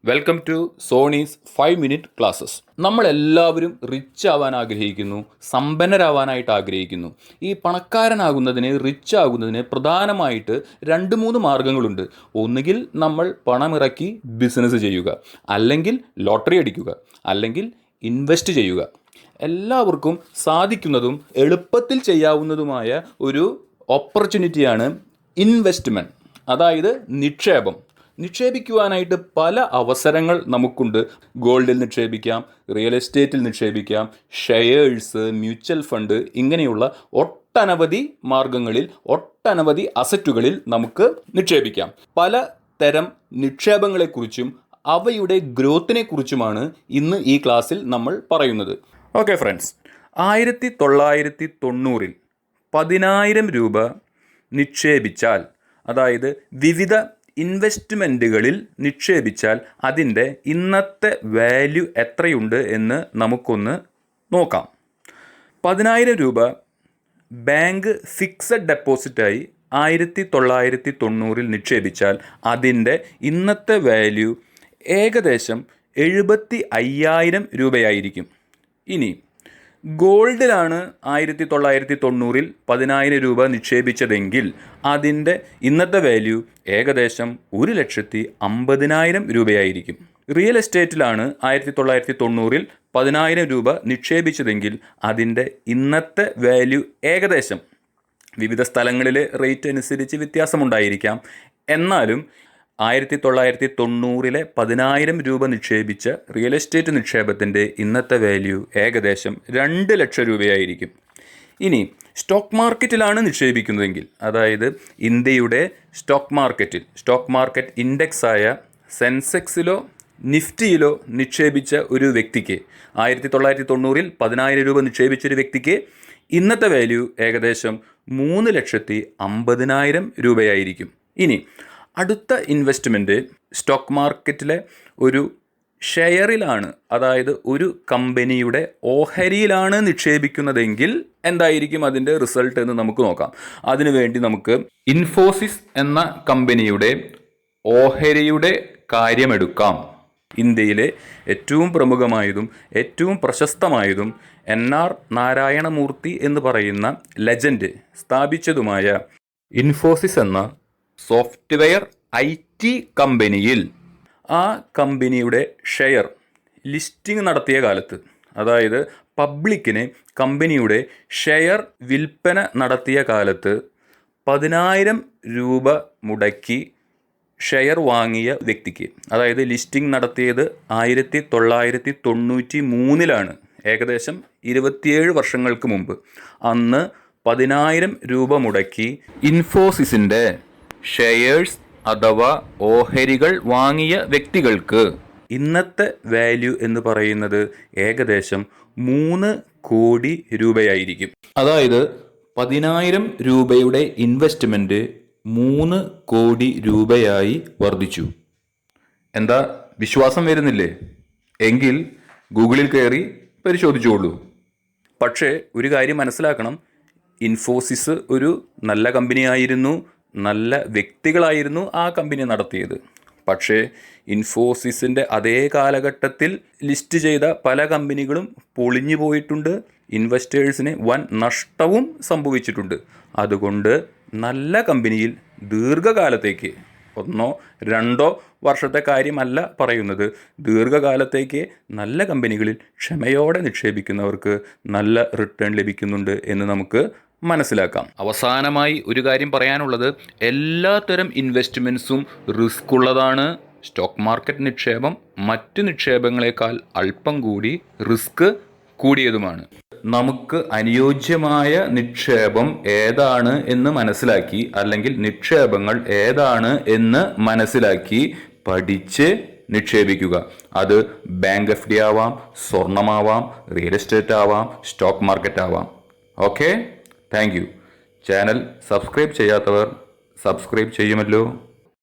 Welcome to Sony's 5-minute classes. നമ്മളെല്ലാവരും rich ആവാൻ ആഗ്രഹിക്കുന്നു, സമ്പന്നരാവാനായിട്ട് ആഗ്രഹിക്കുന്നു. ഈ പണക്കാരനാകുന്നതിന്, റിച്ച് ആകുന്നതിന് പ്രധാനമായിട്ട് 2-3 മാർഗങ്ങളുണ്ട്. ഒന്നുകിൽ നമ്മൾ പണമിറക്കി ബിസിനസ് ചെയ്യുക, അല്ലെങ്കിൽ ലോട്ടറി അടിക്കുക, അല്ലെങ്കിൽ ഇൻവെസ്റ്റ് ചെയ്യുക. എല്ലാവർക്കും സാധിക്കുന്നതും എളുപ്പത്തിൽ ചെയ്യാവുന്നതുമായ ഒരു ഓപ്പർച്യൂണിറ്റിയാണ് ഇൻവെസ്റ്റ്മെൻറ്റ്, അതായത് നിക്ഷേപം. നിക്ഷേപിക്കുവാനായിട്ട് പല അവസരങ്ങൾ നമുക്കുണ്ട്. ഗോൾഡിൽ നിക്ഷേപിക്കാം, റിയൽ എസ്റ്റേറ്റിൽ നിക്ഷേപിക്കാം, ഷെയർസ്, മ്യൂച്വൽ ഫണ്ട്, ഇങ്ങനെയുള്ള ഒട്ടനവധി മാർഗങ്ങളിൽ, ഒട്ടനവധി അസറ്റുകളിൽ നമുക്ക് നിക്ഷേപിക്കാം. പല തരം നിക്ഷേപങ്ങളെക്കുറിച്ചും അവയുടെ ഗ്രോത്തിനെക്കുറിച്ചുമാണ് ഇന്ന് ഈ ക്ലാസ്സിൽ നമ്മൾ പറയുന്നത്. ഓക്കെ ഫ്രണ്ട്സ്, 1990 10,000 രൂപ നിക്ഷേപിച്ചാൽ, അതായത് വിവിധ ഇൻവെസ്റ്റ്മെൻറ്റുകളിൽ നിക്ഷേപിച്ചാൽ അതിൻ്റെ ഇന്നത്തെ വാല്യൂ എത്രയുണ്ട് എന്ന് നമുക്കൊന്ന് നോക്കാം. 10,000 രൂപ ബാങ്ക് ഫിക്സഡ് ഡെപ്പോസിറ്റായി 1990 നിക്ഷേപിച്ചാൽ അതിൻ്റെ ഇന്നത്തെ വാല്യൂ ഏകദേശം 75,000 രൂപയായിരിക്കും. ഇനി ഗോൾഡിലാണ് 1990 10,000 രൂപ നിക്ഷേപിച്ചതെങ്കിൽ അതിൻ്റെ ഇന്നത്തെ വാല്യൂ ഏകദേശം 1,50,000 രൂപയായിരിക്കും. റിയൽ എസ്റ്റേറ്റിലാണ് 1990 10,000 രൂപ നിക്ഷേപിച്ചതെങ്കിൽ അതിൻ്റെ ഇന്നത്തെ വാല്യൂ ഏകദേശം, വിവിധ സ്ഥലങ്ങളിലെ റേറ്റ് അനുസരിച്ച് വ്യത്യാസമുണ്ടായിരിക്കാം, എന്നാലും 1990 10,000 രൂപ നിക്ഷേപിച്ച റിയൽ എസ്റ്റേറ്റ് നിക്ഷേപത്തിൻ്റെ ഇന്നത്തെ വാല്യൂ ഏകദേശം 2 ലക്ഷം രൂപയായിരിക്കും. ഇനി സ്റ്റോക്ക് മാർക്കറ്റിലാണ് നിക്ഷേപിക്കുന്നതെങ്കിൽ, അതായത് ഇന്ത്യയുടെ സ്റ്റോക്ക് മാർക്കറ്റ് ഇൻഡെക്സായ സെൻസെക്സിലോ നിഫ്റ്റിയിലോ നിക്ഷേപിച്ച ഒരു വ്യക്തിക്ക്, 1990 10,000 രൂപ നിക്ഷേപിച്ചൊരു വ്യക്തിക്ക് ഇന്നത്തെ വാല്യൂ ഏകദേശം 3,50,000 രൂപയായിരിക്കും. ഇനി അടുത്ത ഇൻവെസ്റ്റ്മെൻറ്റ് സ്റ്റോക്ക് മാർക്കറ്റിലെ ഒരു ഷെയറിലാണ്, അതായത് ഒരു കമ്പനിയുടെ ഓഹരിയിലാണ് നിക്ഷേപിക്കുന്നതെങ്കിൽ എന്തായിരിക്കും അതിൻ്റെ റിസൾട്ട് എന്ന് നമുക്ക് നോക്കാം. അതിനുവേണ്ടി നമുക്ക് ഇൻഫോസിസ് എന്ന കമ്പനിയുടെ ഓഹരിയുടെ കാര്യമെടുക്കാം. ഇന്ത്യയിലെ ഏറ്റവും പ്രമുഖമായതും ഏറ്റവും പ്രശസ്തമായതും NR നാരായണമൂർത്തി എന്ന് പറയുന്ന ലെജൻഡ് സ്ഥാപിച്ചതുമായ ഇൻഫോസിസ് എന്ന സോഫ്റ്റ്വെയർ IT കമ്പനിയിൽ, ആ കമ്പനിയുടെ ഷെയർ ലിസ്റ്റിംഗ് നടത്തിയ കാലത്ത്, അതായത് പബ്ലിക്കിന് കമ്പനിയുടെ ഷെയർ വിൽപ്പന നടത്തിയ കാലത്ത് 10,000 രൂപ മുടക്കി ഷെയർ വാങ്ങിയ വ്യക്തിക്ക്, അതായത് ലിസ്റ്റിംഗ് നടത്തിയത് 1993 ഏകദേശം 27 വർഷങ്ങൾക്ക് മുമ്പ്, അന്ന് 10,000 രൂപ മുടക്കി ഇൻഫോസിസിൻ്റെ ഷെയർസ് അഥവാ ഓഹരികൾ വാങ്ങിയ വ്യക്തികൾക്ക് ഇന്നത്തെ വാല്യൂ എന്ന് പറയുന്നത് ഏകദേശം 3 കോടി രൂപയായിരിക്കും. അതായത് 10,000 രൂപയുടെ ഇൻവെസ്റ്റ്മെൻറ്റ് 3 കോടി രൂപയായി വർദ്ധിച്ചു. എന്താ, വിശ്വാസം വരുന്നില്ലേ? എങ്കിൽ ഗൂഗിളിൽ കയറി പരിശോധിച്ചോളൂ. പക്ഷേ ഒരു കാര്യം മനസ്സിലാക്കണം, ഇൻഫോസിസ് ഒരു നല്ല കമ്പനിയായിരുന്നു, നല്ല വ്യക്തികളായിരുന്നു ആ കമ്പനി നടത്തിയത്. പക്ഷേ ഇൻഫോസിസിൻ്റെ അതേ കാലഘട്ടത്തിൽ ലിസ്റ്റ് ചെയ്ത പല കമ്പനികളും പൊളിഞ്ഞു പോയിട്ടുണ്ട്, ഇൻവെസ്റ്റേഴ്സിന് വൻ നഷ്ടവും സംഭവിച്ചിട്ടുണ്ട്. അതുകൊണ്ട് നല്ല കമ്പനിയിൽ ദീർഘകാലത്തേക്ക്, 1-2 വർഷത്തെ കാര്യമല്ല പറയുന്നത്, ദീർഘകാലത്തേക്ക് നല്ല കമ്പനികളിൽ ക്ഷമയോടെ നിക്ഷേപിക്കുന്നവർക്ക് നല്ല റിട്ടേൺ ലഭിക്കുന്നുണ്ട് എന്ന് നമുക്ക് മനസ്സിലാക്കാം. അവസാനമായി ഒരു കാര്യം പറയാനുള്ളത്, എല്ലാത്തരം ഇൻവെസ്റ്റ്മെൻറ്റ്സും റിസ്ക് ഉള്ളതാണ്. സ്റ്റോക്ക് മാർക്കറ്റ് നിക്ഷേപം മറ്റ് നിക്ഷേപങ്ങളെക്കാൾ അല്പം കൂടി റിസ്ക് കൂടിയതുമാണ്. നമുക്ക് അനുയോജ്യമായ നിക്ഷേപം ഏതാണ് എന്ന് മനസ്സിലാക്കി, അല്ലെങ്കിൽ നിക്ഷേപങ്ങൾ ഏതാണ് എന്ന് മനസ്സിലാക്കി പഠിച്ച് നിക്ഷേപിക്കുക. അത് ബാങ്ക് FD ആവാം, സ്വർണമാവാം, റിയൽ എസ്റ്റേറ്റ് ആവാം, സ്റ്റോക്ക് മാർക്കറ്റ് ആവാം. Okay, thank you. Channel subscribe ചെയ്യാത്തവർ സബ്സ്ക്രൈബ് ചെയ്യുമല്ലോ.